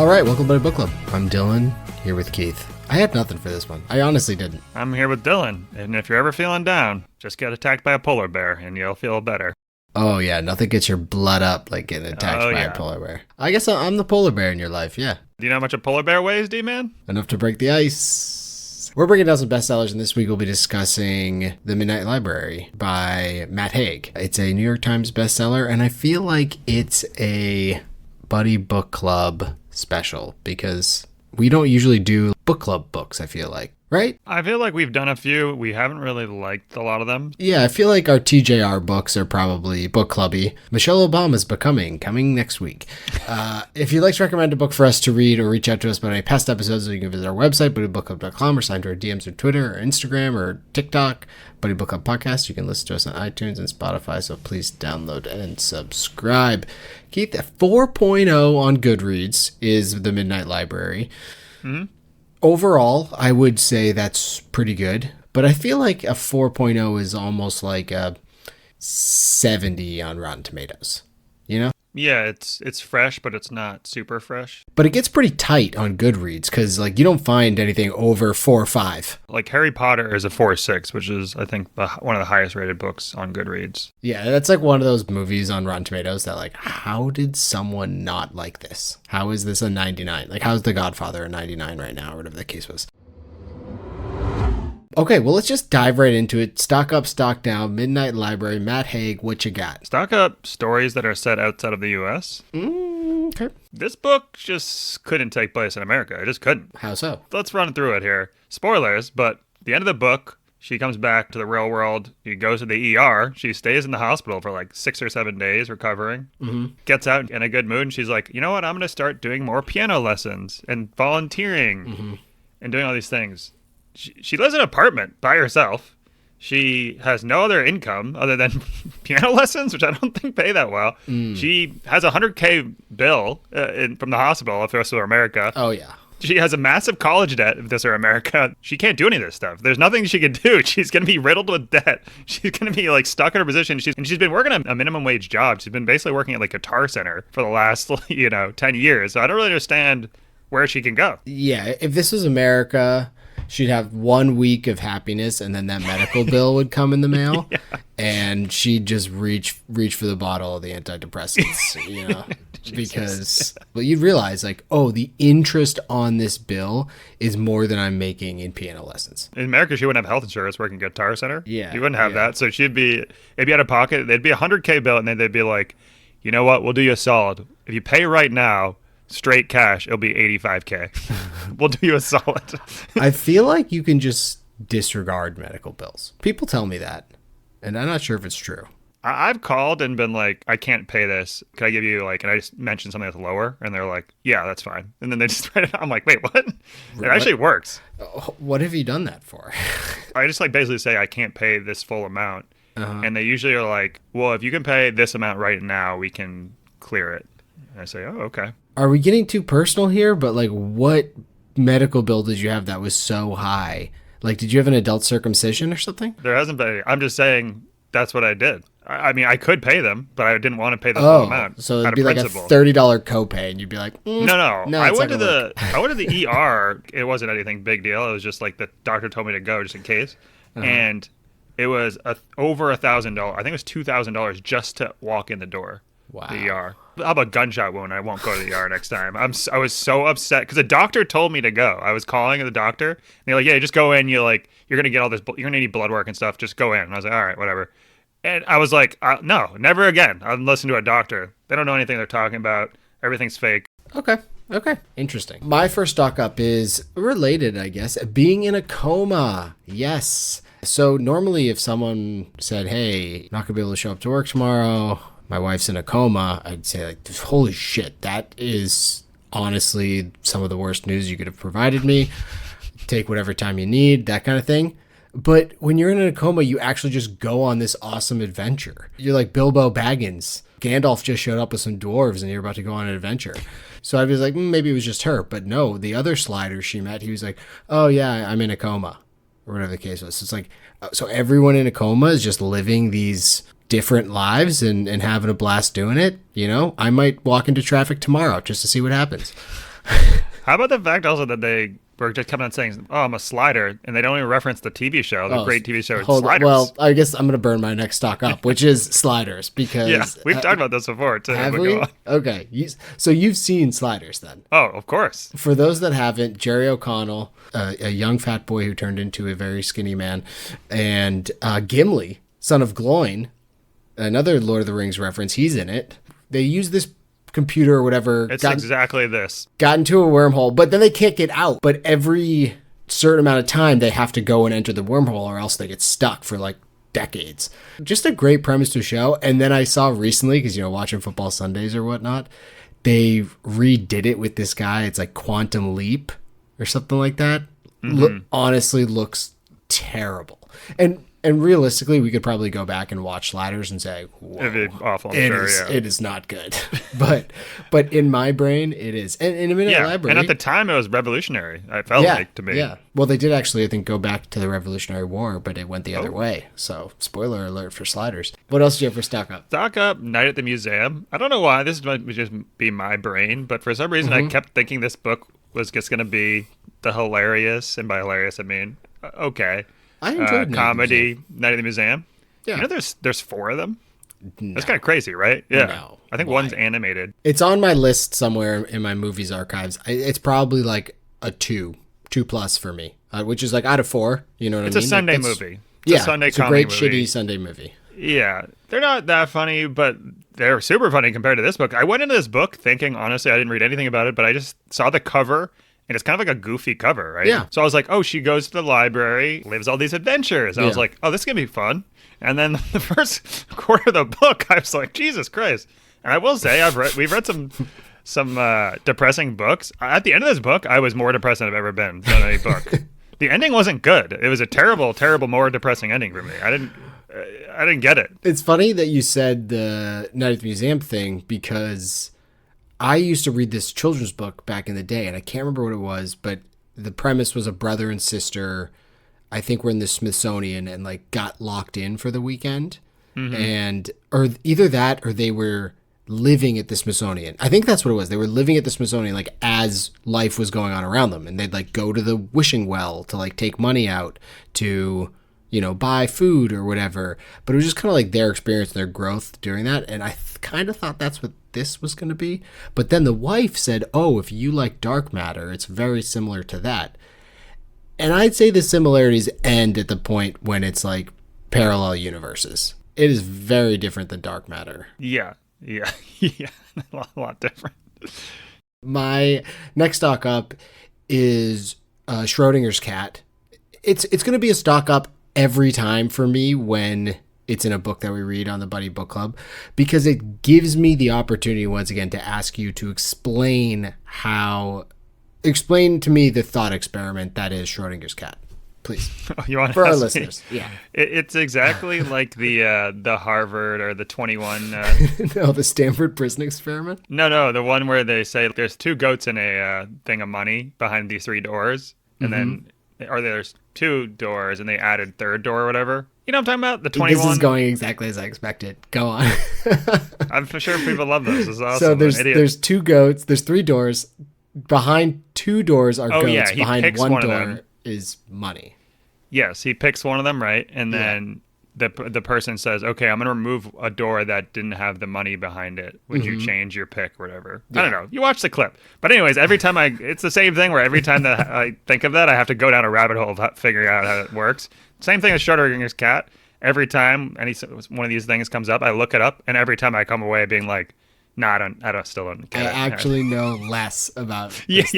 All right, welcome to my book club. I'm Dylan, here with Keith. I had nothing for this one. I honestly didn't. I'm here with Dylan, and if you're ever feeling down, just get attacked by a polar bear, and you'll feel better. Oh, yeah, nothing gets your blood up like getting attacked by a polar bear. I guess I'm the polar bear in your life, yeah. Do you know how much a polar bear weighs, D-Man? Enough to break the ice. We're breaking down some bestsellers, and this week we'll be discussing The Midnight Library by Matt Haig. It's a New York Times bestseller, and I feel like it's a buddy book club special because we don't usually do book club books, I feel like, right? I feel like we've done a few. We haven't really liked a lot of them. Yeah, I feel like our TJR books are probably book clubby. Michelle Obama's Becoming, coming next week. If you'd like to recommend a book for us to read or reach out to us about any past episodes, you can visit our website, buddybookclub.com, or sign to our DMs or Twitter or Instagram or TikTok, Buddy Book Club Podcast. You can listen to us on iTunes and Spotify, so please download and subscribe. Keith, 4.0 on Goodreads is The Midnight Library. Mm-hmm. Overall, I would say that's pretty good, but I feel like a 4.0 is almost like a 70 on Rotten Tomatoes, you know? Yeah, it's fresh, but it's not super fresh. But it gets pretty tight on Goodreads because, like, you don't find anything over 4 or 5. Like Harry Potter is a 4.6, which is, I think, one of the highest rated books on Goodreads. Yeah, that's like one of those movies on Rotten Tomatoes that, like, how did someone not like this? How is this a 99? Like, how's The Godfather a 99 right now, or whatever the case was? Okay, well, let's just dive right into it. Stock up, stock down. Midnight Library, Matt Haig, what you got? Stock up stories that are set outside of the U.S. Okay. This book just couldn't take place in America. It just couldn't. How so? Let's run through it here. Spoilers, but the end of the book, she comes back to the real world. She goes to the ER. She stays in the hospital for like 6 or 7 days recovering. Mm-hmm. Gets out in a good mood. And she's like, you know what? I'm going to start doing more piano lessons and volunteering and doing all these things. She lives in an apartment by herself. She has no other income other than piano lessons, which I don't think pay that well. She has a $100K bill from the hospital if this were America. Oh, yeah. She has a massive college debt if this were America. She can't do any of this stuff. There's nothing she can do. She's going to be riddled with debt. She's going to be like stuck in her position. She's been working a minimum wage job. She's been basically working at like a Guitar Center for the last, 10 years. So I don't really understand where she can go. Yeah, if this was America, she'd have 1 week of happiness, and then that medical bill would come in the mail, and she'd just reach for the bottle of the antidepressants, because well, you'd realize, like, oh, the interest on this bill is more than I'm making in piano lessons. In America, she wouldn't have health insurance working at Guitar Center. Yeah, she wouldn't have that, so it'd be out of pocket. They'd be $100K bill, and then they'd be like, you know what? We'll do you a solid. If you pay right now, straight cash, it'll be $85K. We'll do you a solid. I feel like you can just disregard medical bills. People tell me that, and I'm not sure if it's true. I've called and been like, I can't pay this. Can I give you and I just mentioned something that's lower? And they're like, yeah, that's fine. And then they just write it out. I'm like, wait, what? It actually works. What have you done that for? I just basically say I can't pay this full amount. Uh-huh. And they usually are like, well, if you can pay this amount right now, we can clear it. And I say, oh, okay. Are we getting too personal here? But like, what medical bill did you have that was so high? Like, did you have an adult circumcision or something? There hasn't been any. I'm just saying that's what I did. I mean, I could pay them, but I didn't want to pay the full amount. So it'd be like a $30 copay, and you'd be like, no. I went to the ER. It wasn't anything big deal. It was just like the doctor told me to go just in case, and it was over $1,000. I think it was $2,000 just to walk in the door. Wow. The ER. I'll have a gunshot wound. I won't go to the ER next time. I was so upset because the doctor told me to go. I was calling the doctor, and they're like, "Yeah, just go in. You're gonna get all this. You're gonna need blood work and stuff. Just go in." And I was like, "All right, whatever." And I was like, "No, never again. I'll listen to a doctor. They don't know anything they're talking about. Everything's fake." Okay. Interesting. My first stock up is related, I guess. Being in a coma. Yes. So normally, if someone said, "Hey, not gonna be able to show up to work tomorrow, my wife's in a coma," I'd say, like, holy shit, that is honestly some of the worst news you could have provided me. Take whatever time you need, that kind of thing. But when you're in a coma, you actually just go on this awesome adventure. You're like Bilbo Baggins. Gandalf just showed up with some dwarves, and you're about to go on an adventure. So I was like, maybe it was just her. But no, the other slider she met, he was like, oh, yeah, I'm in a coma, or whatever the case was. So it's like, so everyone in a coma is just living these different lives and having a blast doing it. I might walk into traffic tomorrow just to see what happens. How about the fact also that they were just coming on saying, "Oh, I'm a slider," and they don't even reference the TV show, the great TV show Sliders. Well, I guess I'm gonna burn my next stock up, which is Sliders, because yeah, we've talked about this before too. have we? Okay, so you've seen Sliders then? Oh, of course. For those that haven't, Jerry O'Connell, a young fat boy who turned into a very skinny man, and Gimli, son of Gloin, another Lord of the Rings reference. He's in it. They use this computer or whatever. It's exactly this. Got into a wormhole, but then they can't get out. But every certain amount of time, they have to go and enter the wormhole, or else they get stuck for like decades. Just a great premise to show. And then I saw recently, because, watching Football Sundays or whatnot, they redid it with this guy. It's like Quantum Leap or something like that. Honestly, looks terrible. And realistically, we could probably go back and watch Sliders and say, whoa, it'd be awful. It is not good. but in my brain, it is. And in a minute library. And at the time, it was revolutionary. I felt like to me. Yeah. Well, they did actually, I think, go back to the Revolutionary War, but it went the other way. So, spoiler alert for Sliders. What else do you have for stock up? Stock up, Night at the Museum. I don't know why. This might just be my brain, but for some reason, I kept thinking this book was just going to be the hilarious, and by hilarious, I mean, okay. I enjoyed comedy Night at the Museum. Yeah. There's 4 of them. No. That's kind of crazy, right? Yeah. No. I think Why? one's animated. It's on my list somewhere in my movies archives. It's probably like a 2 plus for me, which is like out of 4. You know what I mean? It's a Sunday movie. It's a Sunday it's a comedy great movie. shitty Sunday movie. Yeah. They're not that funny, but they're super funny compared to this book. I went into this book thinking, honestly, I didn't read anything about it, but I just saw the cover. And it's kind of like a goofy cover, right? Yeah. So I was like, oh, she goes to the library, lives all these adventures. And I was like, oh, this is going to be fun. And then the first quarter of the book, I was like, Jesus Christ. And I will say, we've read some depressing books. At the end of this book, I was more depressed than I've ever been on any book. The ending wasn't good. It was a terrible, terrible, more depressing ending for me. I didn't get it. It's funny that you said the Night at the Museum thing, because I used to read this children's book back in the day, and I can't remember what it was, but the premise was a brother and sister, I think, were in the Smithsonian and like got locked in for the weekend. And or either that or they were living at the Smithsonian. I think that's what it was. They were living at the Smithsonian like as life was going on around them, and they'd like go to the wishing well to like take money out to, buy food or whatever. But it was just kind of like their experience, their growth during that. And I kind of thought that's what this was going to be. But then the wife said, oh, if you like dark matter, it's very similar to that. And I'd say the similarities end at the point when it's like parallel universes. It is very different than dark matter. Yeah. Yeah. A lot different. My next stock up is Schrodinger's cat. It's going to be a stock up every time for me when it's in a book that we read on the Buddy Book Club, because it gives me the opportunity once again to ask you to explain to me the thought experiment that is Schrodinger's cat. Please. You want for to our ask listeners. Me? Yeah. It's exactly like the Harvard or the 21. No, the Stanford prison experiment. No, the one where they say there's 2 goats in a thing of money behind these 3 doors, and then there's 2 doors and they added 3rd door or whatever. You know what I'm talking about? The 21. This is going exactly as I expected. Go on. I'm sure people love this. This is awesome. So there's 2 goats. There's 3 doors. Behind 2 doors are goats. Yeah, behind one door is money. Yes, he picks one of them, right? And then the person says, okay, I'm going to remove a door that didn't have the money behind it. Would you change your pick or whatever? Yeah. I don't know. You watch the clip. But anyways, every time it's the same thing where every time that I think of that, I have to go down a rabbit hole of figuring out how it works. Same thing as Schrodinger's cat. Every time one of these things comes up, I look it up, and every time I come away being like, no, I still don't get it. I actually know less about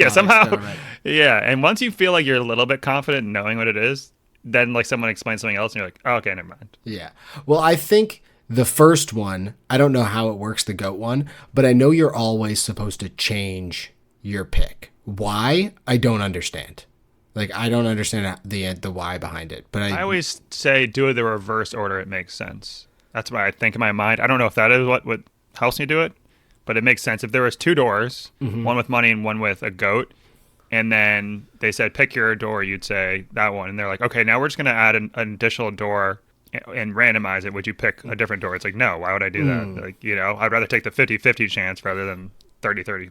somehow. Experiment. Yeah, and once you feel like you're a little bit confident in knowing what it is, then like someone explains something else and you're like, oh, okay, never mind. Yeah. Well, I think the first one, I don't know how it works, the goat one, but I know you're always supposed to change your pick. Why? I don't understand. Like, I don't understand the why behind it. But I always say do it the reverse order. It makes sense. That's why I think in my mind. I don't know if that is what helps me do it, but it makes sense. If there was 2 doors, one with money and one with a goat, and then they said, pick your door, you'd say that one. And they're like, okay, now we're just going to add an additional door and randomize it. Would you pick a different door? It's like, no, why would I do that? Like, I'd rather take the 50-50 chance rather than 33%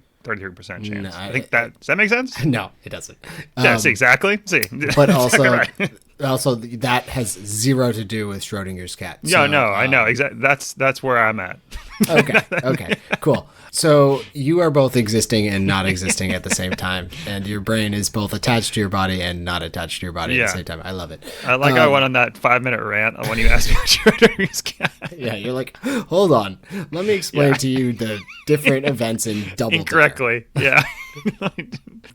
chance. No, I think that, does that make sense? No, it doesn't. Yeah, see, exactly. See. But also, Exactly right. also that has zero to do with Schrodinger's cat. No, So, no, I know. Exactly. That's where I'm at. Okay, cool. So you are both existing and not existing at the same time, and your brain is both attached to your body and not attached to your body at the same time. I love it. I went on that 5-minute rant when you asked me what Schrodinger's cat. Yeah, you're like, hold on, let me explain to you the different events in double Incorrectly. Yeah.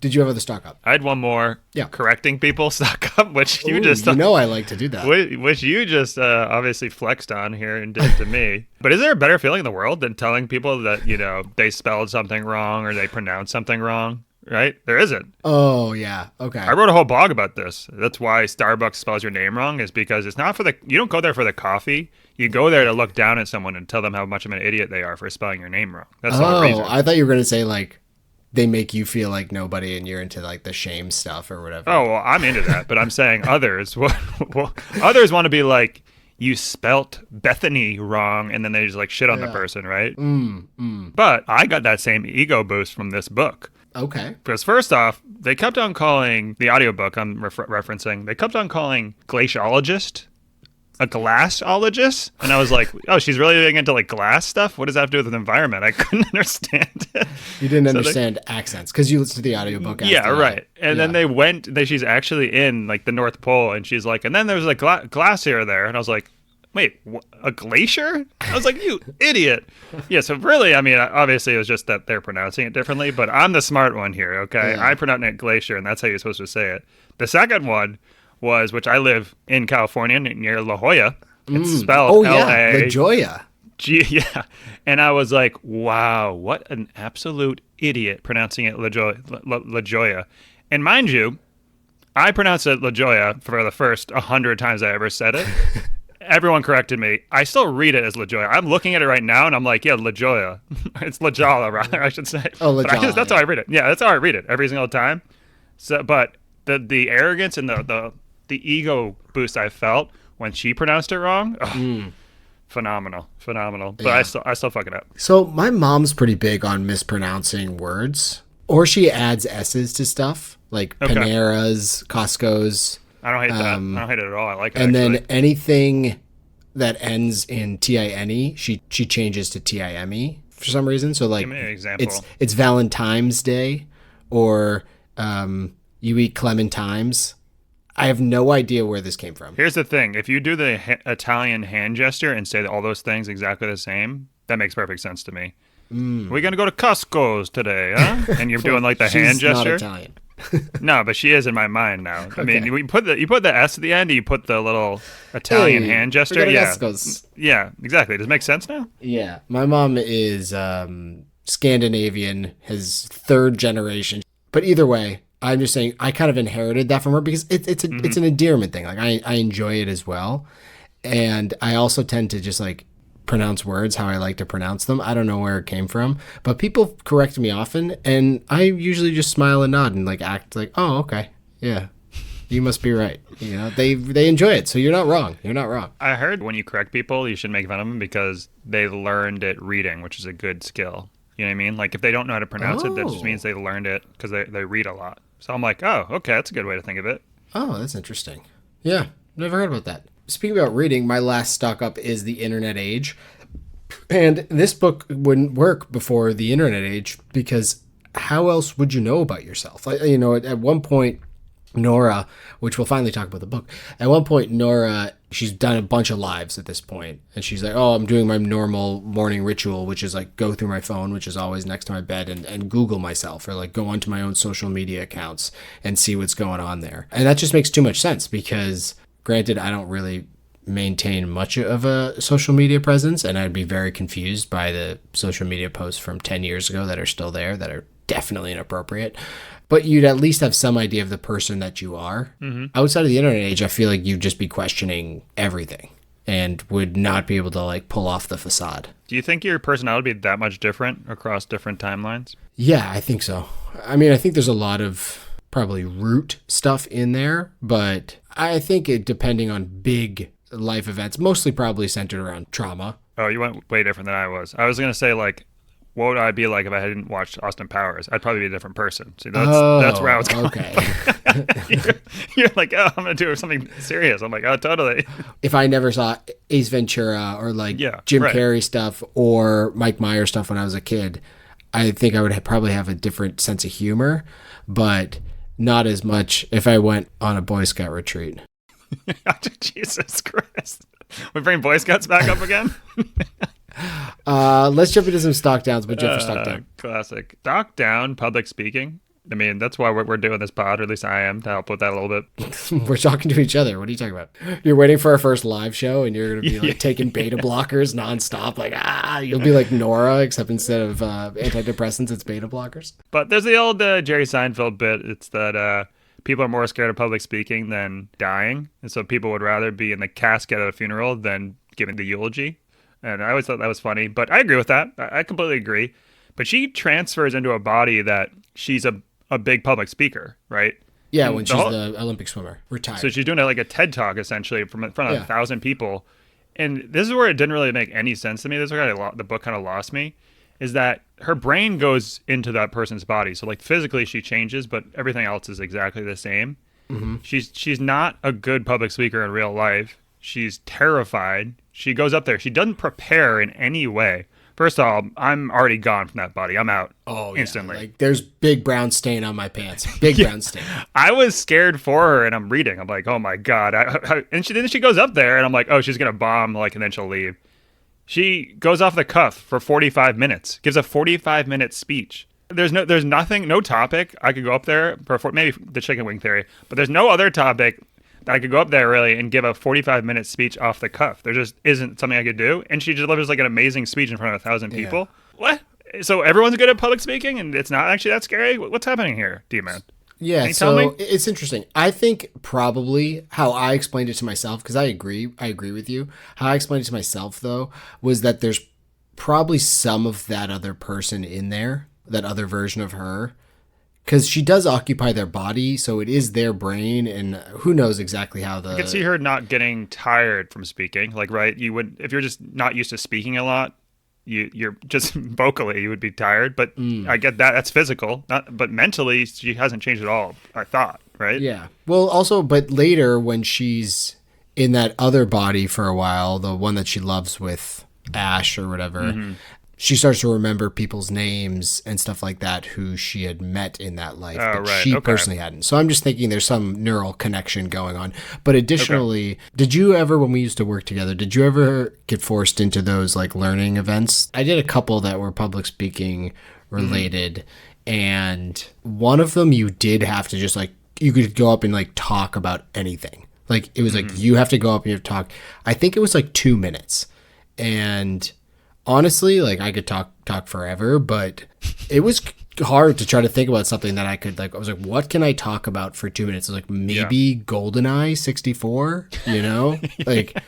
Did you have other stock up? I had one more. Yeah. Correcting people stock up, which you just I like to do that. which you just obviously flexed on here and did to me. But is there a better feeling in the world than telling people that, you know, they spelled something wrong or they pronounced something wrong? Right? There isn't. Oh, yeah. Okay. I wrote a whole blog about this. That's why Starbucks spells your name wrong, is because it's not you don't go there for the coffee. You go there to look down at someone and tell them how much of an idiot they are for spelling your name wrong. That's the whole reason. I thought you were going to say, like, they make you feel like nobody and you're into, like, the shame stuff or whatever. Oh, well, I'm into that, but I'm saying others. Others want to be like, you spelt Bethany wrong, and then they just, like, shit on the person, right? But I got that same ego boost from this book. Okay. Because first off, they kept on calling the audiobook I'm referencing, they kept on calling glaciologist a glassologist, and I was like, oh, she's really getting into like glass stuff? What does that have to do with the environment? I couldn't understand it. You didn't understand accents because you listened to the audiobook. Yeah, right. And then she's actually in like the North Pole, and she's like, and then there's like glacier there, and I was like, wait, a glacier? I was like, you idiot. Yeah, so really, I mean, obviously it was just that they're pronouncing it differently, but I'm the smart one here, okay? Yeah. I pronounce it glacier, and that's how you're supposed to say it. The second one was, which I live in California near La Jolla. It's spelled L-A. La Jolla. Yeah. And I was like, wow, what an absolute idiot pronouncing it La Jolla. And mind you, I pronounced it La Jolla for the first 100 times I ever said it. Everyone corrected me. I still read it as La Jolla. I'm looking at it right now, and I'm like, yeah, La Jolla. It's La Jolla, rather, I should say. Oh, La Jolla. That's how I read it. Yeah, that's how I read it every single time. So, but the arrogance and the ego boost I felt when she pronounced it wrong, phenomenal. But I still fuck it up. So my mom's pretty big on mispronouncing words, or she adds S's to stuff like Panera's, Costco's. I don't hate that. I don't hate it at all. I like it. And then anything that ends in T-I-N-E, she changes to T-I-M-E for some reason. So like, give me an example. It's Valentine's Day, or you eat clementines. I have no idea where this came from. Here's the thing. If you do the Italian hand gesture and say all those things exactly the same, that makes perfect sense to me. We're going to go to Costco's today, huh? And you're doing like the hand gesture. She's not Italian. No, but she is in my mind now. Okay. I mean, you put the S at the end, or you put the little Italian hand gesture. Yeah. Yeah, exactly. Does it make sense now? Yeah. My mom is Scandinavian, his third generation. But either way, I'm just saying I kind of inherited that from her because it's an endearment thing. Like I enjoy it as well. And I also tend to just like pronounce words how I like to pronounce them. I don't know where it came from, but people correct me often, and I usually just smile and nod and like act like, oh, okay. Yeah. You must be right. You know, they enjoy it. So you're not wrong. You're not wrong. I heard when you correct people, you should make fun of them because they learned it reading, which is a good skill. You know what I mean? Like if they don't know how to pronounce it, that just means they learned it because they read a lot. So I'm like, oh, okay, that's a good way to think of it. Oh, that's interesting. Yeah, never heard about that. Speaking about reading, my last stock up is The Internet Age. And this book wouldn't work before The Internet Age because how else would you know about yourself? You know, at one point, Nora, which we'll finally talk about the book, at one point, Nora, she's done a bunch of lives at this point, and she's like, oh, I'm doing my normal morning ritual, which is like go through my phone, which is always next to my bed, and Google myself, or like go onto my own social media accounts and see what's going on there. And that just makes too much sense because, granted, I don't really maintain much of a social media presence, and I'd be very confused by the social media posts from 10 years ago that are still there that are definitely inappropriate. But you'd at least have some idea of the person that you are. Mm-hmm. Outside of the internet age, I feel like you'd just be questioning everything and would not be able to like pull off the facade. Do you think your personality would be that much different across different timelines? Yeah, I think so. I mean, I think there's a lot of probably root stuff in there, but I think it depending on big life events, mostly probably centered around trauma. Oh, you went way different than I was. I was going to say like what would I be like if I hadn't watched Austin Powers? I'd probably be a different person. See, that's where I was going. Okay. you're like, oh, I'm going to do something serious. I'm like, oh, totally. If I never saw Ace Ventura or like Jim Carrey stuff or Mike Myers stuff when I was a kid, I think I would probably have a different sense of humor, but not as much if I went on a Boy Scout retreat. Jesus Christ. We bring Boy Scouts back up again? Let's jump into some stock downs. What'd you have for stock down? Classic. Stock down, public speaking. I mean, that's why we're doing this pod, or at least I am, to help with that a little bit. We're talking to each other. What are you talking about? You're waiting for our first live show, and you're going to be like taking beta blockers nonstop. Like, you'll be like Nora, except instead of antidepressants, it's beta blockers. But there's the old Jerry Seinfeld bit. It's that people are more scared of public speaking than dying. And so people would rather be in the casket at a funeral than giving the eulogy. And I always thought that was funny. But I agree with that. I completely agree. But she transfers into a body that she's a big public speaker, right? Yeah, when she's the Olympic swimmer, retired. So she's doing like a TED Talk, essentially, from in front of 1,000 people. And this is where it didn't really make any sense to me. This is where the book kind of lost me, is that her brain goes into that person's body. So like physically she changes, but everything else is exactly the same. Mm-hmm. She's not a good public speaker in real life. She's terrified. She goes up there. She doesn't prepare in any way. First of all, I'm already gone from that body. I'm out instantly. Like there's big brown stain on my pants. Big brown stain. I was scared for her, and I'm reading. I'm like, oh my God. And then she goes up there, and I'm like, oh, she's going to bomb, like, and then she'll leave. She goes off the cuff for 45 minutes, gives a 45-minute speech. There's nothing, no topic. I could go up there for maybe the chicken wing theory, but there's no other topic that I could go up there really and give a 45-minute speech off the cuff. There just isn't something I could do. And she delivers like an amazing speech in front of 1,000 people. What? So everyone's good at public speaking and it's not actually that scary? What's happening here, D-Man? Yeah, so it's interesting. I think probably how I explained it to myself, because I agree with you. How I explained it to myself, though, was that there's probably some of that other person in there, that other version of her, because she does occupy their body, so it is their brain, and who knows exactly how I could see her not getting tired from speaking. Like, right, you would, if you're just not used to speaking a lot, you're just vocally, you would be tired. But I get that. That's physical. But mentally, she hasn't changed at all, I thought, right? Yeah. Well, also, but later when she's in that other body for a while, the one that she loves with Ash or whatever, she starts to remember people's names and stuff like that who she had met in that life, but she personally hadn't. So I'm just thinking there's some neural connection going on. But additionally, did you ever, when we used to work together, did you ever get forced into those like learning events? I did a couple that were public speaking related, and one of them you did have to just like, you could go up and like talk about anything. Like it was like, you have to go up and you have to talk. I think it was like 2 minutes. And honestly, like I could talk forever, but it was hard to try to think about something that I could like. I was like, what can I talk about for 2 minutes? I was like, maybe GoldenEye 64, you know? Like,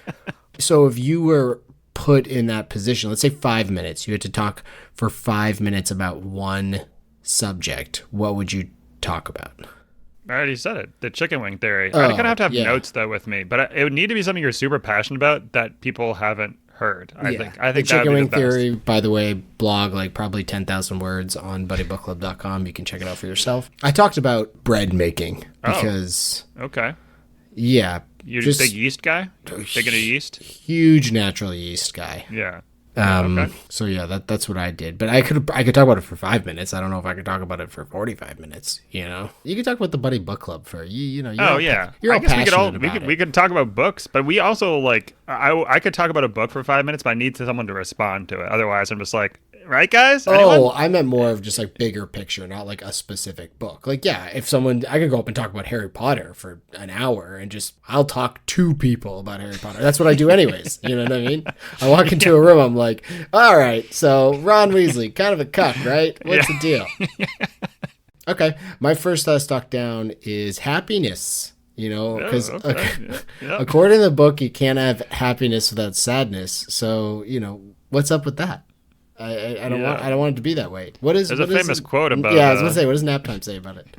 so if you were put in that position, let's say 5 minutes, you had to talk for 5 minutes about one subject, what would you talk about? I already said it. The chicken wing theory. I kind of have to have notes though with me, but it would need to be something you're super passionate about that people haven't heard. I think the chicken wing theory, by the way, blog like probably 10,000 words on buddybookclub.com. You can check it out for yourself. I talked about bread making because you're just a big yeast guy. Big into yeast. Huge natural yeast guy. Yeah. So yeah, that's what I did. But I could talk about it for 5 minutes. I don't know if I could talk about it for 45 minutes. You know, you could talk about the Buddy Book Club for you know. You're all passionate about it. We could talk about books, but we also like I could talk about a book for 5 minutes, but I need someone to respond to it. Otherwise, I'm just like, right, guys? Anyone? Oh, I meant more of just like bigger picture, not like a specific book. Like, yeah, if someone, I could go up and talk about Harry Potter for an hour and I'll talk to people about Harry Potter. That's what I do anyways. You know what I mean? I walk into a room, I'm like, all right, so Ron Weasley, kind of a cuck, right? What's the deal? Okay, my first stock down is happiness. You know, because according to the book, you can't have happiness without sadness. So, you know, what's up with that? I don't want it to be that way. There's a famous quote about I was gonna say, what does Naptime say about it?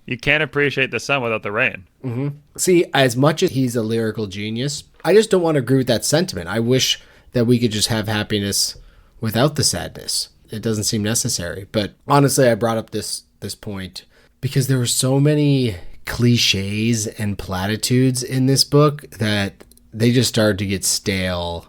You can't appreciate the sun without the rain. Mm-hmm. See, as much as he's a lyrical genius, I just don't want to agree with that sentiment. I wish that we could just have happiness without the sadness. It doesn't seem necessary. But honestly, I brought up this point because there were so many cliches and platitudes in this book that they just started to get stale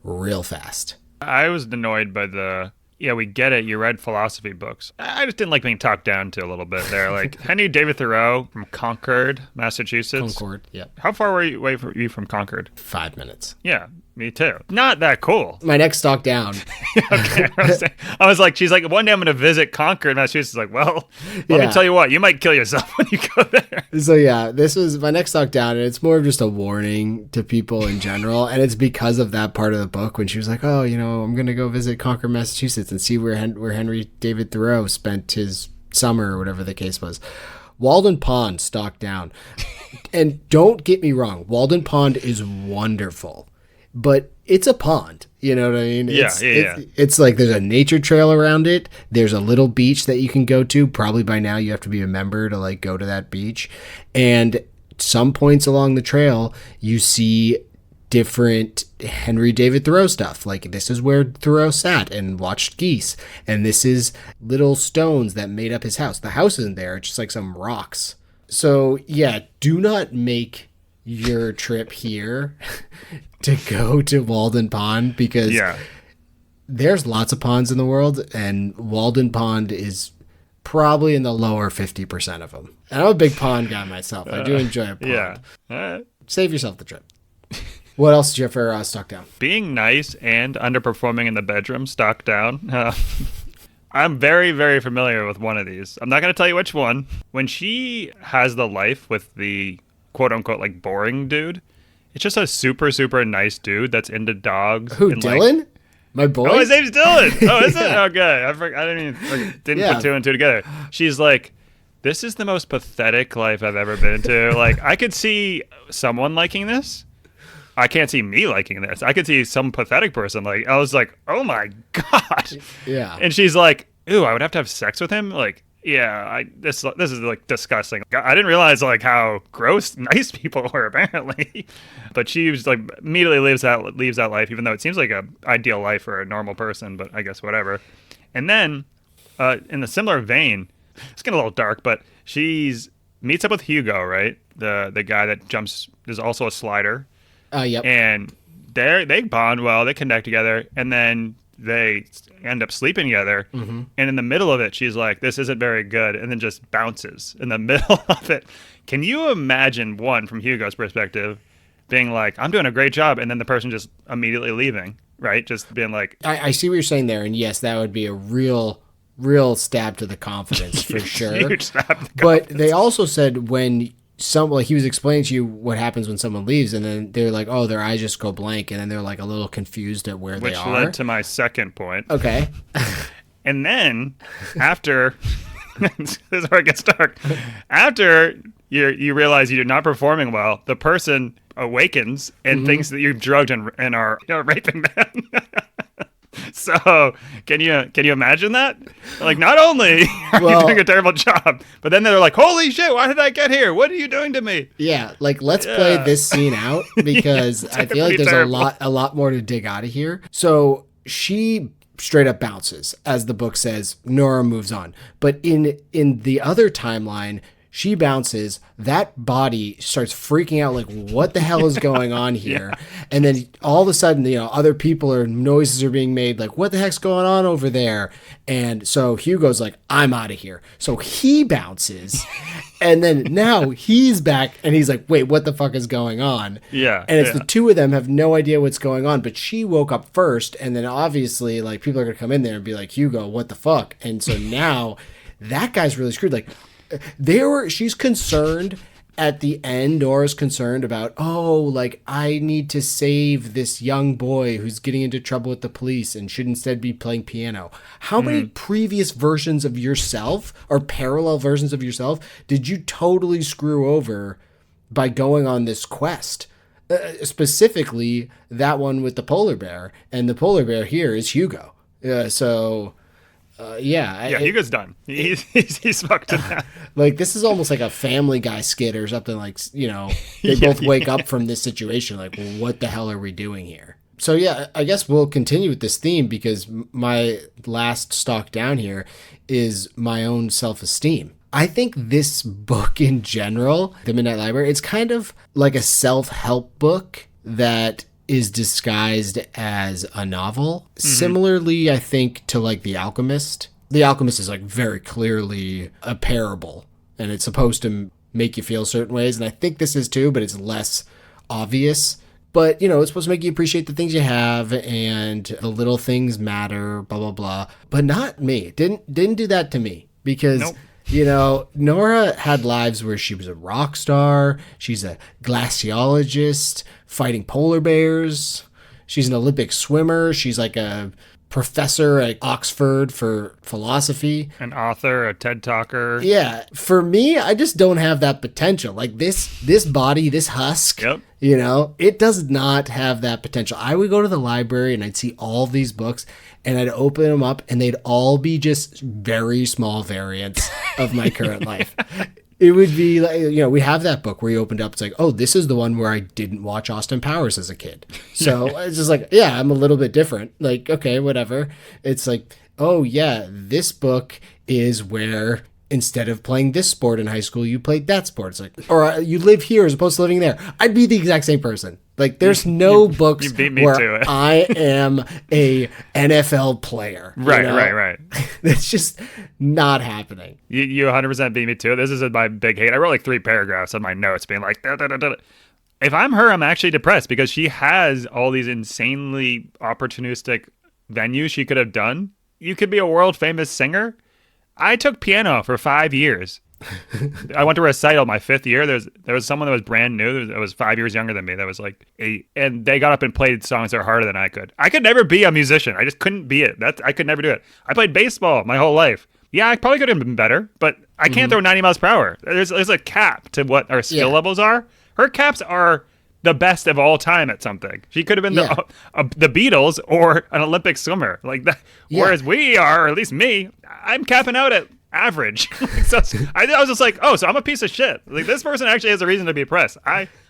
real fast. I was annoyed by we get it. You read philosophy books. I just didn't like being talked down to a little bit there. Like Henry David Thoreau from Concord, Massachusetts. Concord, yeah. How far were you away from Concord? 5 minutes. Yeah, me too. Not that cool. My next stock down. Okay. I was like, she's like, one day I'm going to visit Concord, Massachusetts. Like, well, let me tell you what, you might kill yourself when you go there. So yeah, this was my next stock down, and it's more of just a warning to people in general. And it's because of that part of the book when she was like, oh, I'm going to go visit Concord, Massachusetts and see where Henry David Thoreau spent his summer or whatever the case was. Walden Pond stock down. And don't get me wrong, Walden Pond is wonderful. But it's a pond, you know what I mean? It's like there's a nature trail around it. There's a little beach that you can go to. Probably by now you have to be a member to like go to that beach. And some points along the trail, you see different Henry David Thoreau stuff. Like this is where Thoreau sat and watched geese. And this is little stones that made up his house. The house isn't there. It's just like some rocks. So yeah, do not make your trip here to go to Walden Pond because there's lots of ponds in the world and Walden Pond is probably in the lower 50% of them. And I'm a big pond guy myself. I do enjoy a pond. Yeah. Save yourself the trip. What else did you have for stock down? Being nice and underperforming in the bedroom, stock down. I'm very, very familiar with one of these. I'm not going to tell you which one. When she has the life with the quote-unquote like boring dude, it's just a super, super nice dude that's into dogs. Who, Dylan? My boy? Oh, his name's Dylan. Oh, is it? Okay. I didn't put two and two together. She's like, this is the most pathetic life I've ever been to. Like, I could see someone liking this. I can't see me liking this. I could see some pathetic person. Like, I was like, oh my God. Yeah. And she's like, ooh, I would have to have sex with him? Like, yeah, this is like disgusting. I didn't realize like how gross nice people were apparently. But she was like immediately leaves that life, even though it seems like a ideal life for a normal person. But I guess whatever. And then, in a similar vein, it's getting a little dark, but she's meets up with Hugo, right? The guy that jumps is also a slider. Yep. And they bond well. They connect together, and then they end up sleeping together. Mm-hmm. And in the middle of it, she's like, this isn't very good, and then just bounces in the middle of it. Can you imagine, one, from Hugo's perspective, being like, I'm doing a great job, and then the person just immediately leaving, right? Just being like... I see what you're saying there, and yes, that would be a real stab to the confidence, for sure. Huge stab to the but confidence. they also said when... he was explaining to you what happens when someone leaves, and then they're like, oh, their eyes just go blank, and then they're like a little confused at where they are. Which led to my second point. Okay. And then, after... this is where it gets dark. After you realize you're not performing well, the person awakens and thinks that you've drugged and are raping them. So, can you imagine that? Like, not only are you doing a terrible job, but then they're like, holy shit, why did I get here? What are you doing to me? Yeah, like, let's play this scene out, because I feel like there's terrible. a lot more to dig out of here. So, she straight up bounces. As the book says, Nora moves on. But in the other timeline, she bounces, that body starts freaking out, like, what the hell is going on here? And then all of a sudden, other noises are being made, like, what the heck's going on over there? And so Hugo's like, I'm out of here. So he bounces, and then now he's back, and he's like, wait, what the fuck is going on? Yeah. And it's the two of them have no idea what's going on, but she woke up first, and then obviously, like, people are going to come in there and be like, Hugo, what the fuck? And so now that guy's really screwed. Like, she's concerned at the end. Nora's concerned about, I need to save this young boy who's getting into trouble with the police and should instead be playing piano. How many previous versions of yourself or parallel versions of yourself did you totally screw over by going on this quest? Specifically, that one with the polar bear, and the polar bear here is Hugo. Hugo's done. He's fucked in that. Like, this is almost like a Family Guy skit or something, like, they both wake up from this situation like, well, what the hell are we doing here? So yeah, I guess we'll continue with this theme because my last stock down here is my own self-esteem. I think this book in general, The Midnight Library, it's kind of like a self-help book that is disguised as a novel. Similarly, I think to like The Alchemist. The Alchemist is like very clearly a parable, and it's supposed to make you feel certain ways. And I think this is too, but it's less obvious. But, it's supposed to make you appreciate the things you have and the little things matter, blah, blah, blah. But not me. Didn't do that to me because, Nope. Nora had lives where she was a rock star. She's a glaciologist fighting polar bears. She's an Olympic swimmer. She's like a professor at Oxford for philosophy. An author, a TED talker. Yeah. For me, I just don't have that potential. Like this body, this husk, Yep. it does not have that potential. I would go to the library and I'd see all these books and I'd open them up and they'd all be just very small variants of my current life. It would be like, we have that book where you opened up. It's like, oh, this is the one where I didn't watch Austin Powers as a kid. So it's just like, yeah, I'm a little bit different. Like, okay, whatever. It's like, oh, yeah, this book is where instead of playing this sport in high school, you played that sport. It's like, or you live here as opposed to living there. I'd be the exact same person. Like, there's no books you beat me where to it. I am a NFL player. Right. That's just not happening. You 100% beat me to it. This is my big hate. I wrote like 3 paragraphs on my notes being like, da, da, da, da. If I'm her, I'm actually depressed because she has all these insanely opportunistic venues she could have done. You could be a world famous singer. I took piano for 5 years. I went to recital my 5th year. There was someone that was brand new that was 5 years younger than me. That was like 8, and they got up and played songs that were harder than I could. I could never be a musician. I just couldn't be it. I could never do it. I played baseball my whole life. Yeah, I probably could have been better, but I can't throw 90 miles per hour. There's a cap to what our skill levels are. Her caps are the best of all time at something. She could have been the Beatles or an Olympic swimmer like that. Yeah. Whereas we are, or at least me, I'm capping out at average. So I was just like, oh, so I'm a piece of shit. Like this person actually has a reason to be oppressed.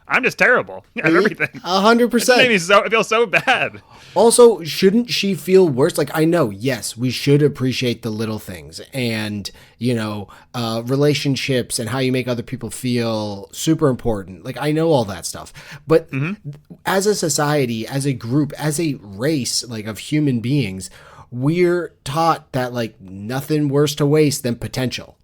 I'm just terrible at everything. 100%. I feel so bad. Also, shouldn't she feel worse? Like, I know, yes, we should appreciate the little things and, relationships and how you make other people feel super important. Like, I know all that stuff. But as a society, as a group, as a race, like, of human beings, we're taught that, like, nothing worse to waste than potential,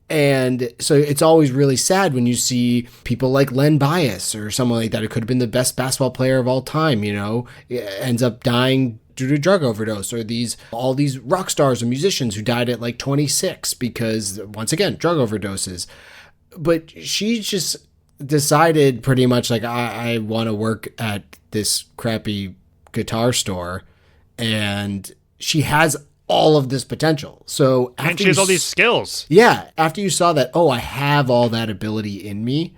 And so it's always really sad when you see people like Len Bias or someone like that who could have been the best basketball player of all time, ends up dying due to drug overdose, or all these rock stars and musicians who died at like 26 because, once again, drug overdoses. But she just decided pretty much like, I want to work at this crappy guitar store, and she has all of this potential. So and she has all these skills. Yeah. After you saw that, I have all that ability in me,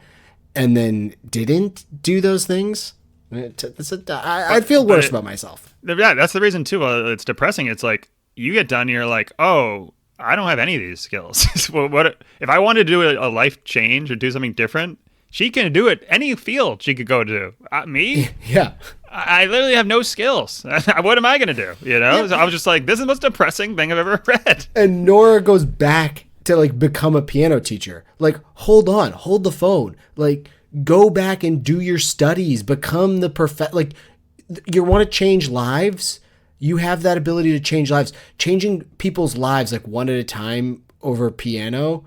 and then didn't do those things, I'd feel worse about myself. Yeah, that's the reason too. It's depressing. It's like you get done, and you're like, oh, I don't have any of these skills. What if I wanted to do a life change or do something different? She can do it. Any field she could go to. Me? Yeah. I literally have no skills. What am I going to do? Yeah. So I was just like, this is the most depressing thing I've ever read. And Nora goes back to like become a piano teacher. Like, hold the phone. Like, go back and do your studies. Become the like, you want to change lives? You have that ability to change lives. Changing people's lives like one at a time over piano.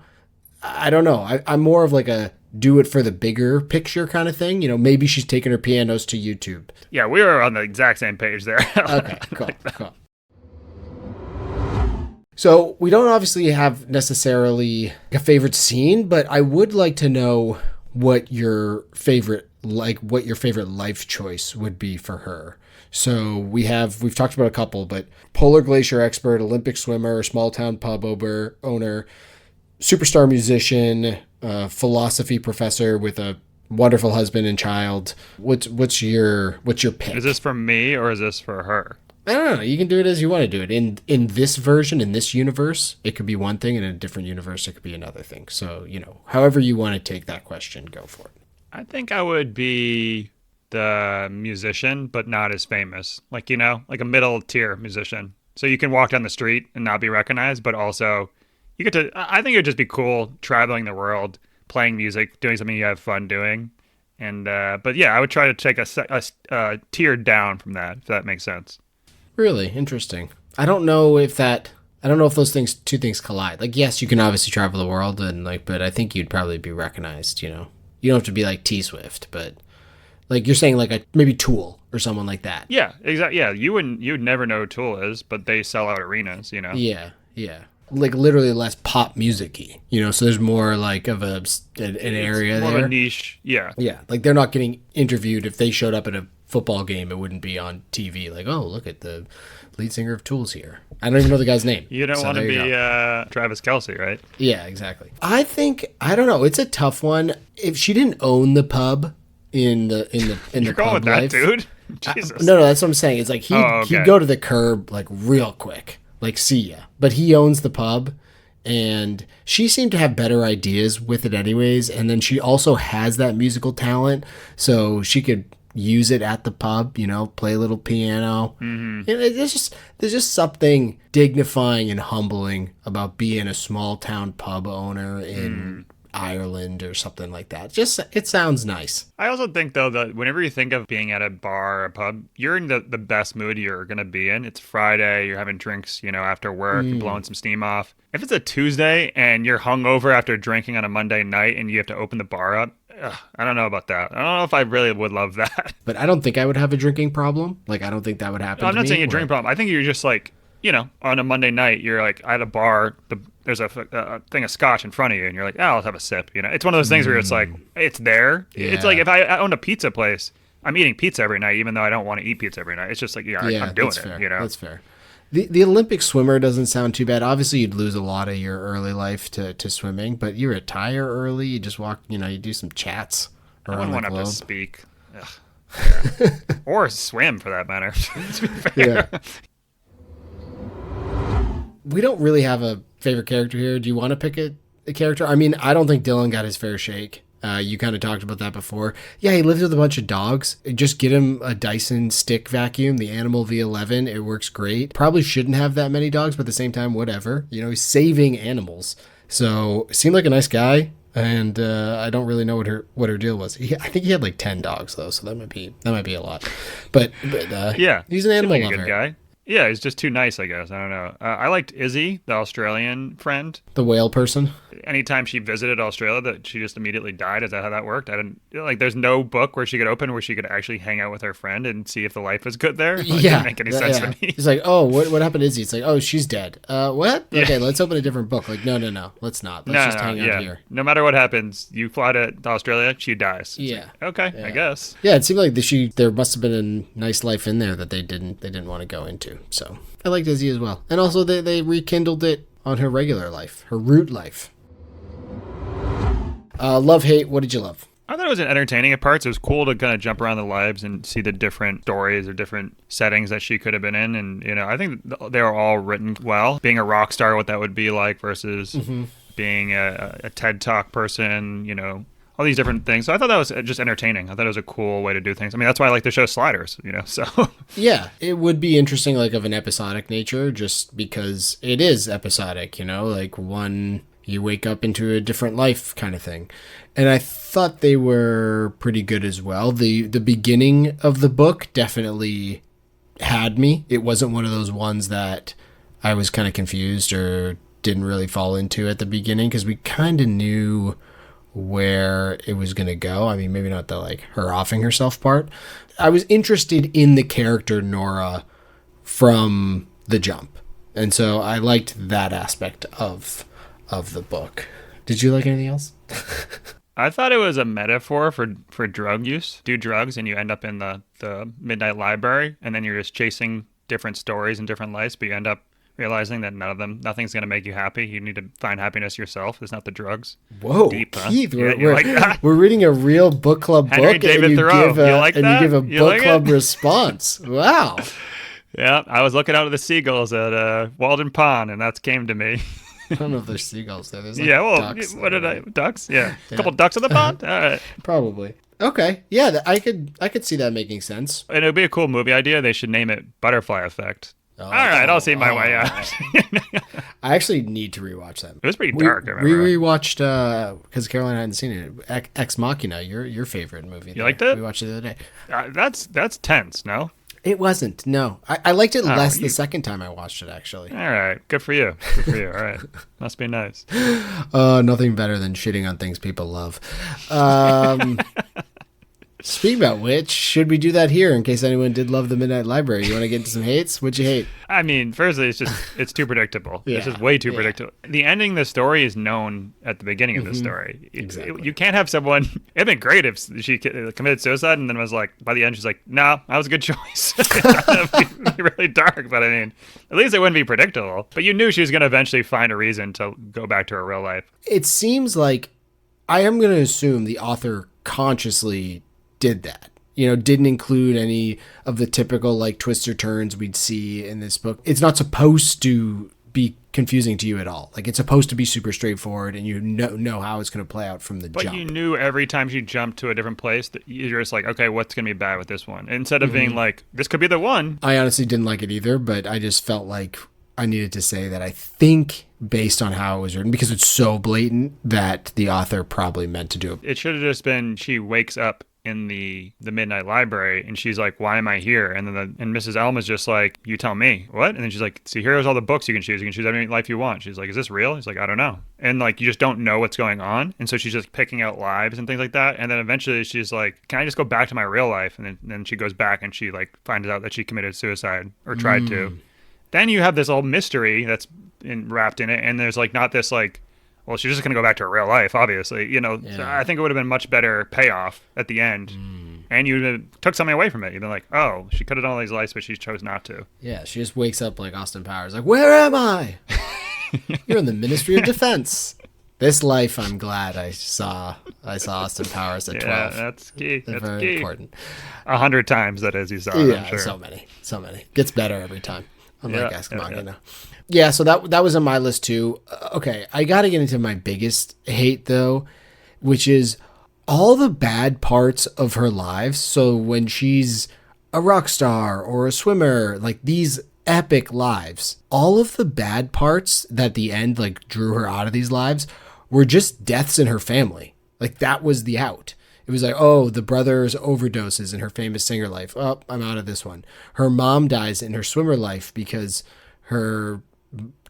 I don't know. I'm more of like a do it for the bigger picture kind of thing. Maybe she's taking her pianos to YouTube. Yeah, we were on the exact same page there. Okay, cool. So we don't obviously have necessarily a favorite scene, but I would like to know what your favorite life choice would be for her. So we've talked about a couple, but polar glacier expert, Olympic swimmer, small town pub owner, superstar musician, philosophy professor with a wonderful husband and child. What's your pick? Is this for me or is this for her? I don't know. You can do it as you want to do it. In this version, in this universe, it could be one thing. In a different universe, it could be another thing. So, however you want to take that question, go for it. I think I would be the musician, but not as famous. Like, like a middle tier musician. So you can walk down the street and not be recognized, but also you get to, I think it would just be cool traveling the world, playing music, doing something you have fun doing. And, but yeah, I would try to take a tier down from that, if that makes sense. Really interesting. I don't know if those two things collide. Like, yes, you can obviously travel the world but I think you'd probably be recognized, You don't have to be like T Swift, but like you're saying like maybe Tool or someone like that. Yeah, exactly. Yeah, you would never know who Tool is, but they sell out arenas, Yeah, yeah. Like literally less pop music-y, so there's more like of an area more there. Of a niche, yeah. Yeah, like they're not getting interviewed. If they showed up at a football game, it wouldn't be on TV like, oh, look at the lead singer of Tool's here. I don't even know the guy's name. You don't want to be Travis Kelce, right? Yeah, exactly. I don't know. It's a tough one. If she didn't own the pub in the You're going pub with that, life, dude? Jesus. No, that's what I'm saying. It's like he'd go to the curb like real quick, like see ya. But he owns the pub, and she seemed to have better ideas with it anyways. And then she also has that musical talent, so she could use it at the pub, play a little piano. Mm-hmm. There's just something dignifying and humbling about being a small town pub owner in Ireland or something like that. Just, it sounds nice. I also think though that whenever you think of being at a bar or a pub, you're in the best mood you're going to be in. It's Friday, you're having drinks, after work, you're blowing some steam off. If it's a Tuesday and you're hungover after drinking on a Monday night and you have to open the bar up, I don't know about that. I don't know if I really would love that. But I don't think I would have a drinking problem. Like, I don't think that would happen. I'm not saying a drinking problem. I think you're just like, on a Monday night, you're like at a bar, there's a thing of scotch in front of you, and you're like, I'll have a sip. It's one of those things where it's like, it's there. Yeah. It's like if I owned a pizza place, I'm eating pizza every night, even though I don't want to eat pizza every night. It's just like, I'm doing it. Fair. That's fair. The Olympic swimmer doesn't sound too bad. Obviously, you'd lose a lot of your early life to swimming, but you retire early. You just walk, you do some chats around the globe. I don't want to speak. Yeah. Or swim, for that matter. To be fair. Yeah. We don't really have a favorite character here. Do you want to pick a character? I mean, I don't think Dylan got his fair shake. You kind of talked about that before. Yeah, he lives with a bunch of dogs. Just get him a Dyson stick vacuum, the Animal V11. It works great. Probably shouldn't have that many dogs, but at the same time, whatever. He's saving animals. So, seemed like a nice guy. And I don't really know what her deal was. I think he had like 10 dogs though, so that might be a lot. But yeah, he's an animal like lover. A good guy. Yeah, he's just too nice, I guess. I don't know. I liked Izzy, the Australian friend. The whale person? Anytime she visited Australia, that she just immediately died. Is that how that worked? I didn't there's no book where she could open where she could actually hang out with her friend and see if the life was good there. It didn't make any sense to me. It's like, oh, what happened to Izzy? It's like, oh, she's dead. What? Yeah. Okay, let's open a different book. Like, no, let's not. Let's just hang out here. No matter what happens, you fly to Australia, she dies. Yeah. Okay, I guess. Yeah, it seemed like there must have been a nice life in there that they didn't want to go into. So I liked Izzy as well, and also they rekindled it on her regular life, her root life. Love, hate, what did you love? I thought it was entertaining at parts. It was cool to kind of jump around the lives and see the different stories or different settings that she could have been in. And, I think they were all written well. Being a rock star, what that would be like versus being a TED Talk person, all these different things. So I thought that was just entertaining. I thought it was a cool way to do things. I mean, that's why I like the show Sliders, so. Yeah, it would be interesting, like of an episodic nature, just because it is episodic, like one... You wake up into a different life kind of thing. And I thought they were pretty good as well. The beginning of the book definitely had me. It wasn't one of those ones that I was kind of confused or didn't really fall into at the beginning because we kind of knew where it was going to go. I mean, maybe not the like her offing herself part. I was interested in the character Nora from the jump. And so I liked that aspect of the book. Did you like anything else? I thought it was a metaphor for drug use. Do drugs and you end up in the midnight library, and then you're just chasing different stories and different lives, but you end up realizing that nothing's going to make you happy. You need to find happiness yourself. It's not the drugs. Whoa, deep, huh? Keith, Yeah, we're reading a real book club Henry book, David and you Thoreau. give a book club response. Wow. Yeah, I was looking out at the seagulls at Walden Pond, and that came to me. I don't know if there's seagulls there. There's like yeah, well, ducks. Ducks? Yeah. A couple ducks in the pond? All right. Probably. Okay. Yeah, I could see that making sense. And it would be a cool movie idea. They should name it Butterfly Effect. All right, I'll see my way out. I actually need to rewatch that. It was pretty dark. I We remember. rewatched because Caroline hadn't seen it. Ex Machina, your favorite movie. You liked it? We watched it the other day. That's tense. No. It wasn't. No, I liked it less you- the second time I watched it. Actually, All right. Good for you. Good for you. All right. Must be nice. nothing better than shitting on things people love. Speaking about which, should we do that here in case anyone did love the Midnight Library? You want to get into some hates? What'd you hate? I mean, firstly, it's too predictable. Yeah, It's just way too yeah. predictable. The ending of the story is known at the beginning of the story. Exactly. You can't have someone. It'd been great if she committed suicide and then was like, by the end, she's like, "No, that was a good choice." That'd be really dark, but I mean, at least it wouldn't be predictable. But you knew she was going to eventually find a reason to go back to her real life. It seems like I am going to assume the author consciously did that. Didn't include any of the typical like twists or turns we'd see in this book. It's not supposed to be confusing to you at all. Like it's supposed to be super straightforward, and you know how it's going to play out from the But jump. you knew every time she jumped to a different place that you're just like, okay, what's going to be bad with this one? Instead of being like, this could be the one. I honestly didn't like it either, but I just felt like I needed to say that I think based on how it was written, because it's so blatant, that the author probably meant to do it. It should have just been she wakes up in the Midnight Library and she's like, why am I here? And then and Mrs. Elma's just like, you tell me. What? And then she's like, see, here's all the books you can choose. You can choose any life you want. She's like, is this real? He's like, I don't know. And like, you just don't know what's going on. And so she's just picking out lives and things like that. And then eventually she's like, can I just go back to my real life? And then she goes back and she like finds out that she committed suicide or tried to. Then you have this whole mystery that's wrapped in it. And there's like not this like, well, she's just going to go back to her real life, obviously. So I think it would have been much better payoff at the end. And you took something away from it. You'd been like, oh, she could have done all these lives, but she chose not to. Yeah, she just wakes up like Austin Powers, like, where am I? You're in the Ministry of Defense. This life, I'm glad I saw Austin Powers at 12. Yeah, that's key. They're That's very key. important. 100 times, that is, you saw it, Yeah, I'm sure. so many. Gets better every time. Unlike Ex Machina. Yeah. Yeah, so that was on my list too. Okay, I got to get into my biggest hate though, which is all the bad parts of her lives. So when she's a rock star or a swimmer, like these epic lives, all of the bad parts that the end like drew her out of these lives were just deaths in her family. Like that was the out. It was like, oh, the brother's overdoses in her famous singer life. Oh, I'm out of this one. Her mom dies in her swimmer life because her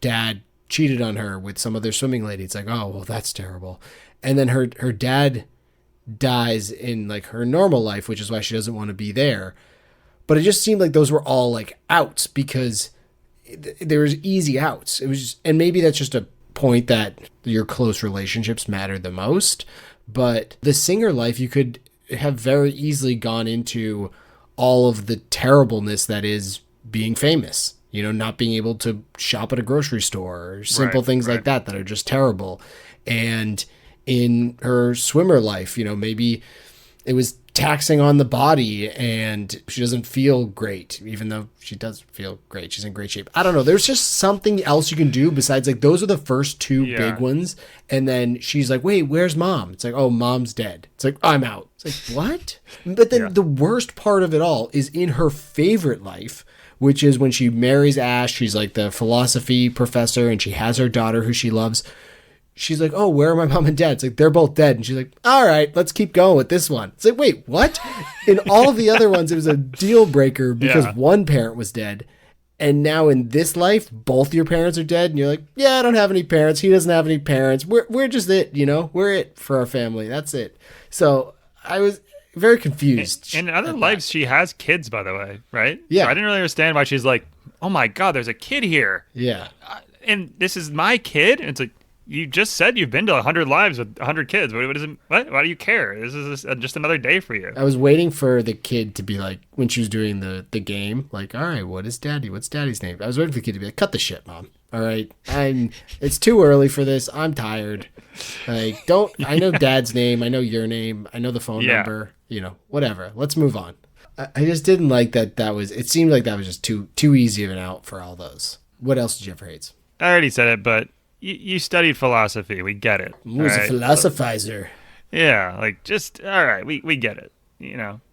dad cheated on her with some other swimming lady. It's like, oh, well, that's terrible. And then her dad dies in like her normal life, which is why she doesn't want to be there. But it just seemed like those were all like outs because there was easy outs. It was just, and maybe that's just a point that your close relationships matter the most. But the singer life, you could have very easily gone into all of the terribleness that is being famous. Not being able to shop at a grocery store or simple things like that are just terrible. And in her swimmer life, maybe it was taxing on the body and she doesn't feel great, even though she does feel great. She's in great shape. I don't know. There's just something else you can do besides like those are the first two big ones. And then she's like, wait, where's mom? It's like, oh, mom's dead. It's like, I'm out. It's like, what? But then the worst part of it all is in her favorite life, which is when she marries Ash. She's like the philosophy professor and she has her daughter who she loves. She's like, oh, where are my mom and dad? It's like, they're both dead. And she's like, all right, let's keep going with this one. It's like, wait, what? In all of the other ones, it was a deal breaker because one parent was dead. And now in this life, both your parents are dead. And you're like, yeah, I don't have any parents. He doesn't have any parents. We're just it, We're it for our family. That's it. So I was very confused. In other lives, she has kids, by the way, right? Yeah. So I didn't really understand why she's like, oh my God, there's a kid here. Yeah. And this is my kid? And it's like, you just said you've been to 100 lives with 100 kids. What is it? What? Why do you care? This is just another day for you. I was waiting for the kid to be like, when she was doing the game, like, all right, what's daddy's name? I was waiting for the kid to be like, cut the shit, mom. All right. It's too early for this. I'm tired. Like, I know dad's name. I know your name. I know the phone number, whatever. Let's move on. I just didn't like that. It seemed like that was just too easy of an out for all those. What else did you ever hate? I already said it, but you studied philosophy. We get it. Who's a philosophizer? Yeah, like just all right, we get it.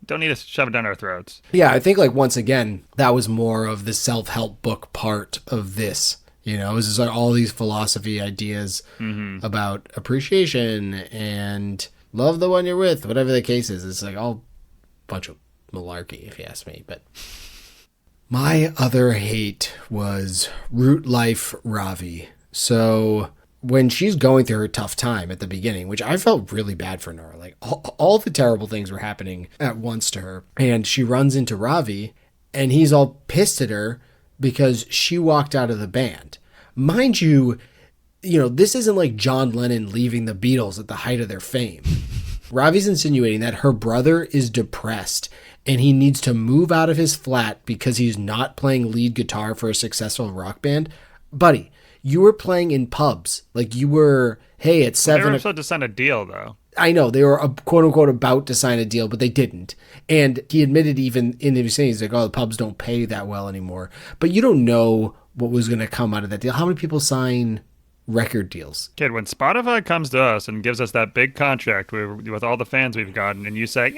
Don't need to shove it down our throats. Yeah, I think like once again, that was more of the self-help book part of this. It was just like all these philosophy ideas about appreciation and love the one you're with, whatever the case is. It's like all a bunch of malarkey, if you ask me. But my other hate was Root Life Ravi. So when she's going through her tough time at the beginning, which I felt really bad for Nora, like all the terrible things were happening at once to her. And she runs into Ravi and he's all pissed at her because she walked out of the band. Mind you, this isn't like John Lennon leaving the Beatles at the height of their fame. Ravi's insinuating that her brother is depressed and he needs to move out of his flat because he's not playing lead guitar for a successful rock band. Buddy, you were playing in pubs. Like you were, hey, at 7. They were supposed to sign a deal, though. I know. They were, quote unquote, about to sign a deal, but they didn't. And he admitted even in the saying, he's like, oh, the pubs don't pay that well anymore. But you don't know what was going to come out of that deal. How many people sign record deals? Kid, when Spotify comes to us and gives us that big contract with all the fans we've gotten, and you say,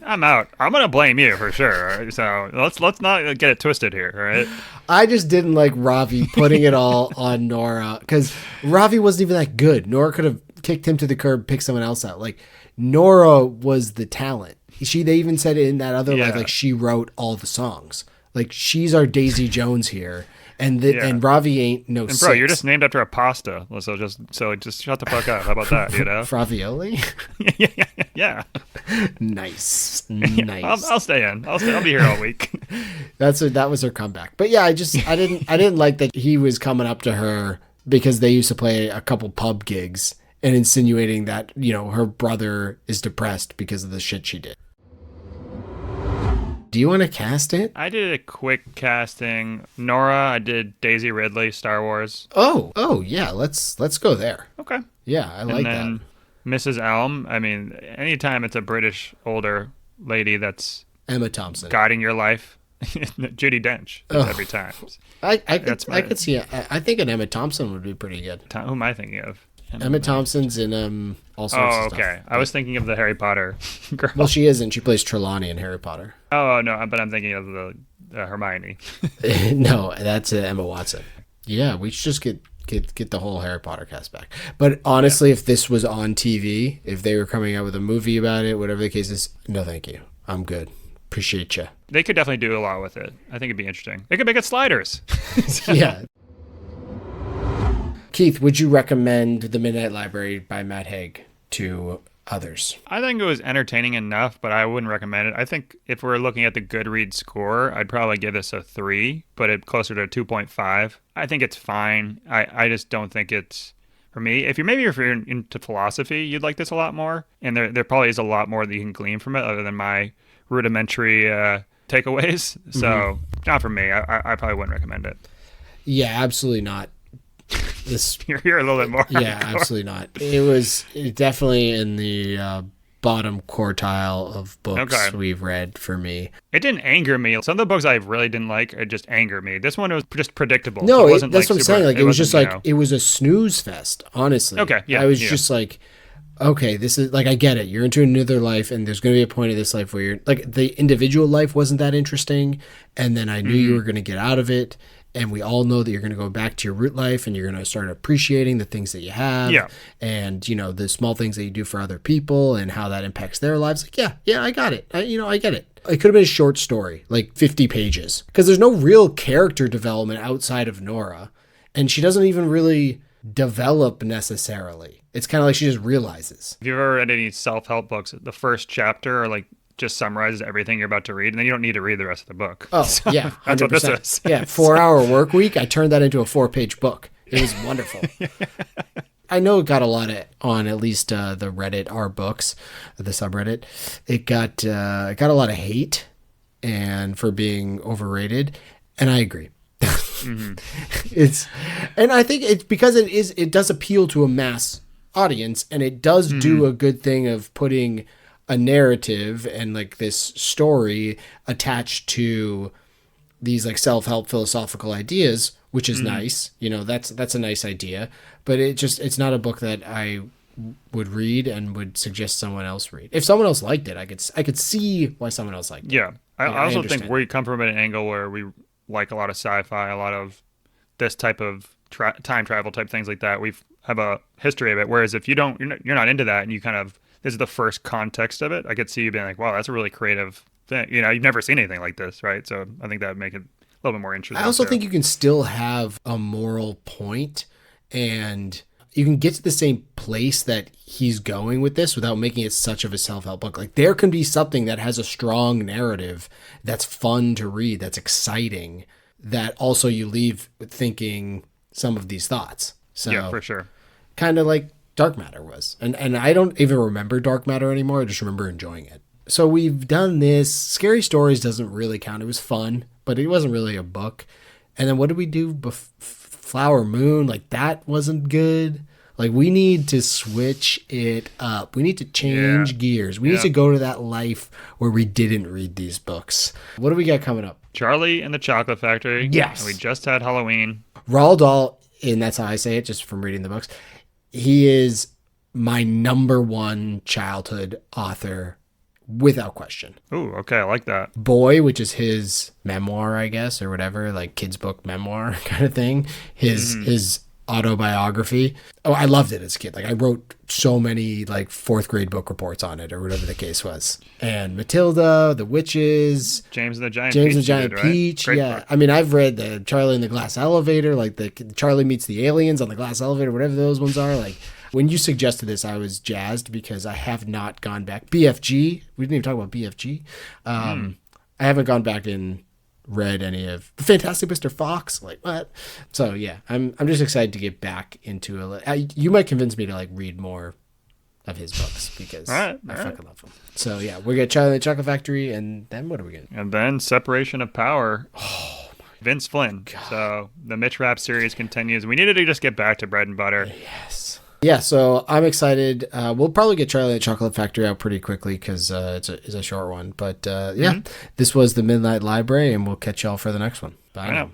I'm out, I'm going to blame you for sure. Right? So let's not get it twisted here, all right? I just didn't like Ravi putting it all on Nora because Ravi wasn't even that good. Nora could have kicked him to the curb, picked someone else out. Like Nora was the talent. They even said it in that other life, like she wrote all the songs. Like she's our Daisy Jones here. And Ravi ain't no. And bro, you're just named after a pasta. So just shut the fuck up. How about that? Ravioli. Yeah. Nice. I'll stay in. I'll be here all week. That was her comeback. But yeah, I didn't like that he was coming up to her because they used to play a couple pub gigs and insinuating that her brother is depressed because of the shit she did. Do you want to cast it? I did a quick casting. Nora, I did Daisy Ridley, Star Wars. Oh yeah, let's go there. Okay. Yeah, I like that. And then Mrs. Elm, I mean, anytime it's a British older lady that's Emma Thompson guiding your life, Judi Dench every time. I could see it. I think an Emma Thompson would be pretty good. Who am I thinking of? Emma Thompson's in all sorts of stuff. Oh, okay. I was thinking of the Harry Potter girl. Well, she isn't. She plays Trelawney in Harry Potter. Oh, no, but I'm thinking of the Hermione. No, that's Emma Watson. Yeah, we should just get the whole Harry Potter cast back. But honestly, if this was on TV, if they were coming out with a movie about it, whatever the case is, no thank you. I'm good. Appreciate you. They could definitely do a lot with it. I think it'd be interesting. They could make it sliders. Yeah. Keith, would you recommend The Midnight Library by Matt Haig to others? I think it was entertaining enough, but I wouldn't recommend it. I think if we're looking at the Goodreads score, I'd probably give this a 3, but it closer to a 2.5. I think it's fine. I just don't think it's for me. If you're into philosophy, you'd like this a lot more. And there probably is a lot more that you can glean from it other than my rudimentary takeaways. So not for me. I probably wouldn't recommend it. Yeah, absolutely not. You're a little bit more. Yeah, hardcore. Absolutely not. It was definitely in the bottom quartile of books we've read for me. It didn't anger me. Some of the books I really didn't like, it just angered me. This one was just predictable. No, it wasn't that's like what I'm super, saying. Like it was just like know. it was a snooze fest. Honestly, Okay, yeah, I was just like, okay, this is like I get it. You're into another life, and there's going to be a point of this life where you're like the individual life wasn't that interesting, and then I knew you were going to get out of it. And we all know that you're going to go back to your root life and you're going to start appreciating the things that you have and, the small things that you do for other people and how that impacts their lives. Like, yeah, I got it. I get it. It could have been a short story, like 50 pages, because there's no real character development outside of Nora. And she doesn't even really develop necessarily. It's kind of like she just realizes. If you've ever read any self-help books, the first chapter or like just summarizes everything you're about to read, and then you don't need to read the rest of the book. Oh, so yeah. 100%. That's what this is. Yeah, 4-hour work week. I turned that into a 4-page book. It was wonderful. I know it got a lot on at least the Reddit, our books, the subreddit. It got a lot of hate and for being overrated, and I agree. And I think it's because it does appeal to a mass audience, and it does do a good thing of putting a narrative and like this story attached to these like self-help philosophical ideas, which is nice. That's a nice idea, but it's not a book that I would read and would suggest someone else read. If someone else liked it, I could see why someone else liked it. Yeah. I also think understand. we come from an angle where we like a lot of sci-fi, a lot of this type of time travel type things like that. We have a history of it. Whereas if you're not into that, and you kind of, this is the first context of it, I could see you being like, wow, that's a really creative thing. You've never seen anything like this, right? So I think that would make it a little bit more interesting. I also think you can still have a moral point, and you can get to the same place that he's going with this without making it such of a self-help book. Like, there can be something that has a strong narrative that's fun to read, that's exciting, that also you leave thinking some of these thoughts. So yeah, for sure. Kind of like Dark Matter was. And I don't even remember Dark Matter anymore. I just remember enjoying it. So we've done this. Scary Stories doesn't really count. It was fun, but it wasn't really a book. And then what did we do? Flower Moon, like, that wasn't good. Like, we need to switch it up. We need to change gears. We need to go to that life where we didn't read these books. What do we got coming up? Charlie and the Chocolate Factory. Yes. And we just had Halloween. Roald Dahl, and that's how I say it, just from reading the books. He is my number one childhood author, without question. Ooh, okay, I like that. Boy, which is his memoir, I guess, or whatever, like kid's book memoir kind of thing. His autobiography. Oh, I loved it as a kid. Like, I wrote so many like fourth grade book reports on it, or whatever the case was. And Matilda, The Witches, James and the Giant Peach. Great Yeah. book. I mean, I've read the Charlie and the Glass Elevator, like the Charlie meets the aliens on the glass elevator, whatever those ones are. Like, when you suggested this, I was jazzed because I have not gone back. BFG. We didn't even talk about BFG. I haven't gone back and read any of the Fantastic Mr. Fox. Like, what? So yeah, I'm just excited to get back into it. You might convince me to like read more of his books because I fucking love them. So yeah, we're gonna Charlie and the Chocolate Factory, and then what are we gonna? And then Separation of Power. Oh, Vince Flynn. God. So the Mitch Rapp series continues. We needed to just get back to bread and butter. Yes. Yeah, so I'm excited. We'll probably get Charlie and the Chocolate Factory out pretty quickly because it's a short one. But This was the Midnight Library, and we'll catch y'all for the next one. Bye now.